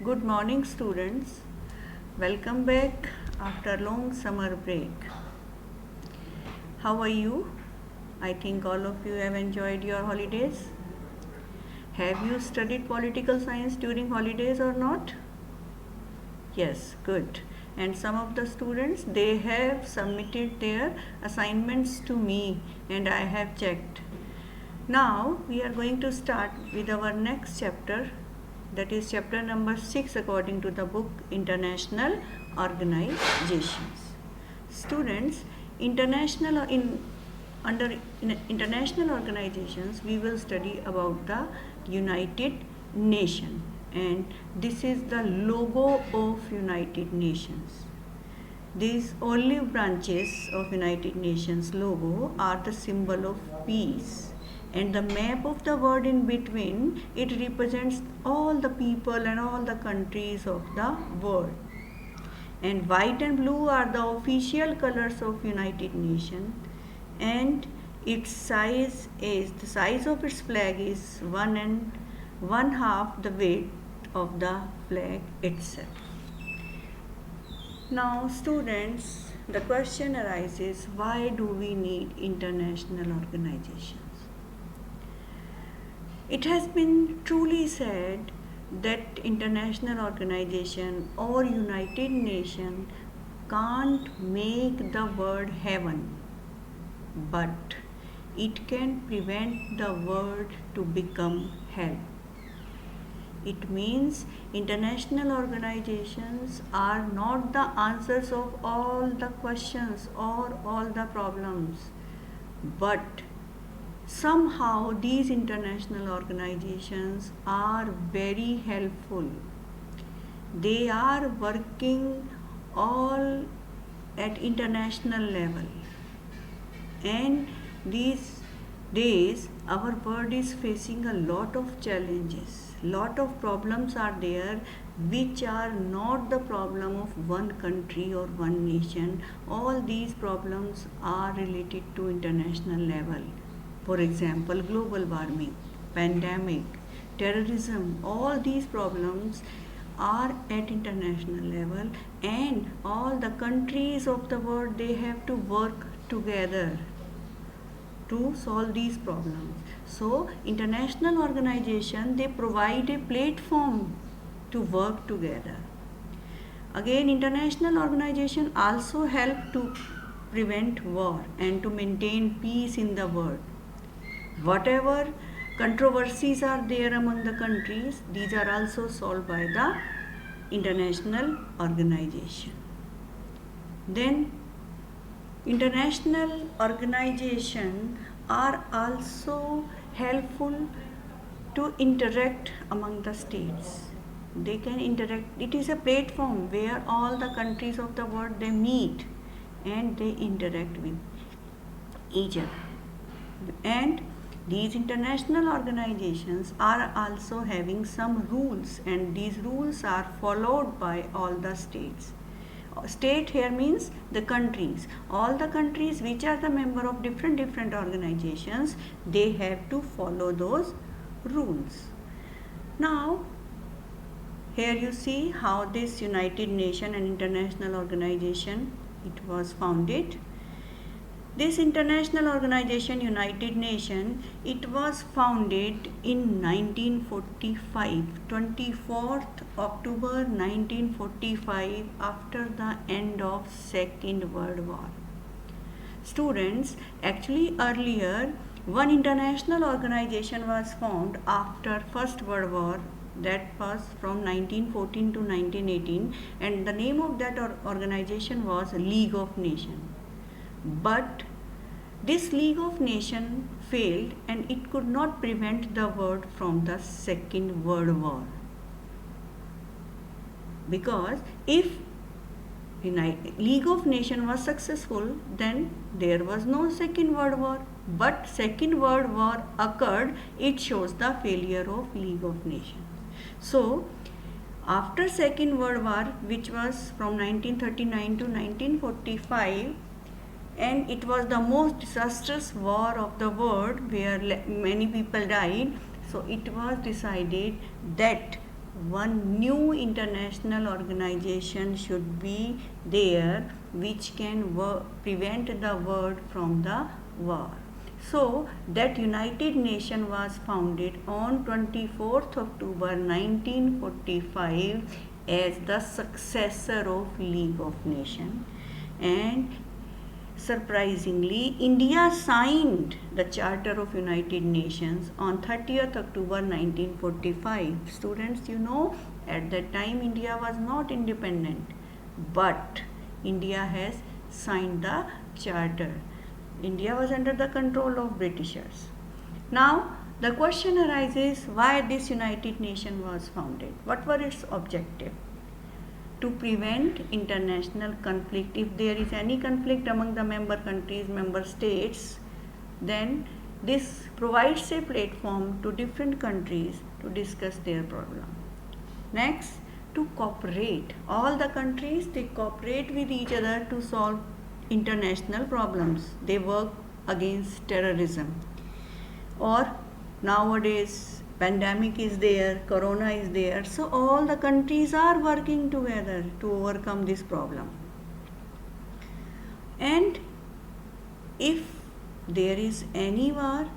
Good morning, students. Welcome back after long summer break. How are you? I think all of you have enjoyed your holidays. Have you studied political science during holidays or not? Yes, good. And some of the students they have submitted their assignments to me and I have checked. Now we are going to start with our next chapter, that is chapter number 6 according to the book International Organizations. Students, under international organizations we will study about the United Nations, and this is the logo of United Nations. These olive branches of United Nations logo are the symbol of peace, and the map of the world in between, it represents all the people and all the countries of the world. And white and blue are the official colors of United Nations, and its size is the size of its flag is 1.5 the weight of the flag itself. Now, students, the question arises, why do we need international organizations? It has been truly said that international organization or United Nations can't make the world heaven, but it can prevent the world to become hell. It means international organizations are not the answers of all the questions or all the problems, but somehow these international organizations are very helpful. They are working all at international level, and these days our world is facing a lot of challenges. Lot of problems are there which are not the problem of one country or one nation. All these problems are related to international level. For example, global warming, pandemic, terrorism, all these problems are at international level, and all the countries of the world, they have to work together to solve these problems. So international organization, they provide a platform to work together. Again, international organization also help to prevent war and to maintain peace in the world. Whatever controversies are there among the countries, these are also solved by the international organization. Then international organizations are also helpful to interact among the states. They can interact. It is a platform where all the countries of the world they meet and they interact with each other. And these international organizations are also having some rules, and these rules are followed by all the states. State here means the countries. All the countries which are the member of different organizations, they have to follow those rules. Now, here you see how this United Nations and international organization it was founded. This international organization, United Nations, it was founded in 1945, 24th October 1945, after the end of Second World War. Students, actually earlier, one international organization was formed after First World War, that was from 1914 to 1918, and the name of that organization was League of Nations. But this League of Nations failed, and it could not prevent the world from the Second World War. Because if League of Nations was successful, then there was no Second World War. But Second World War occurred, it shows the failure of League of Nations. So, after Second World War, which was from 1939 to 1945, and it was the most disastrous war of the world where many people died, so it was decided that one new international organization should be there which can prevent the world from the war. So that United Nations was founded on 24th October 1945 as the successor of League of Nations, and surprisingly, India signed the Charter of United Nations on 30th October 1945. Students, you know, at that time India was not independent, but India has signed the Charter. India was under the control of Britishers. Now, the question arises, why this United Nations was founded? What were its objective? To prevent international conflict. If there is any conflict among the member countries, member states, then this provides a platform to different countries to discuss their problem. Next, to cooperate. All the countries, they cooperate with each other to solve international problems. They work against terrorism. Or nowadays pandemic is there, corona is there, so all the countries are working together to overcome this problem. And if there is any war,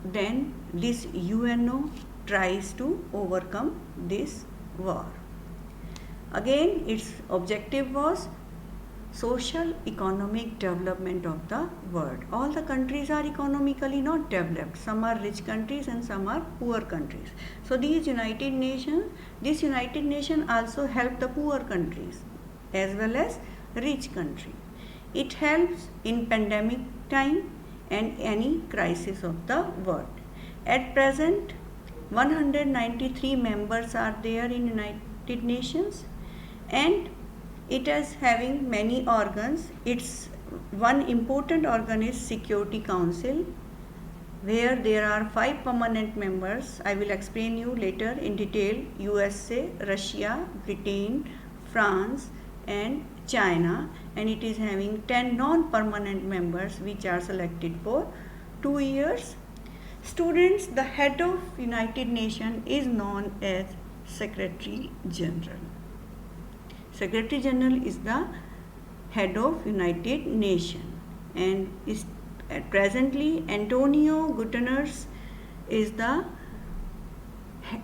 then this UNO tries to overcome this war. Again, its objective was social economic development of the world. All the countries are economically not developed. Some are rich countries and some are poor countries. So this United Nation also help the poor countries as well as rich country. It helps in pandemic time and any crisis of the world. At present, 193 members are there in United Nations, and it is having many organs. Its one important organ is Security Council, where there are 5 permanent members. I will explain you later in detail. USA, Russia, Britain, France and China, and it is having 10 non-permanent members which are selected for 2 years. Students, the head of United Nations is known as Secretary General. Secretary General is the head of United Nations, and is presently Antonio Guterres is the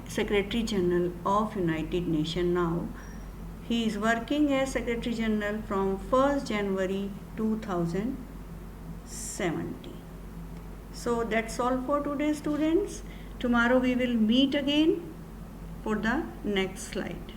Secretary General of United Nations now. He is working as Secretary General from 1st January 2017. So that's all for today, students. Tomorrow we will meet again for the next slide.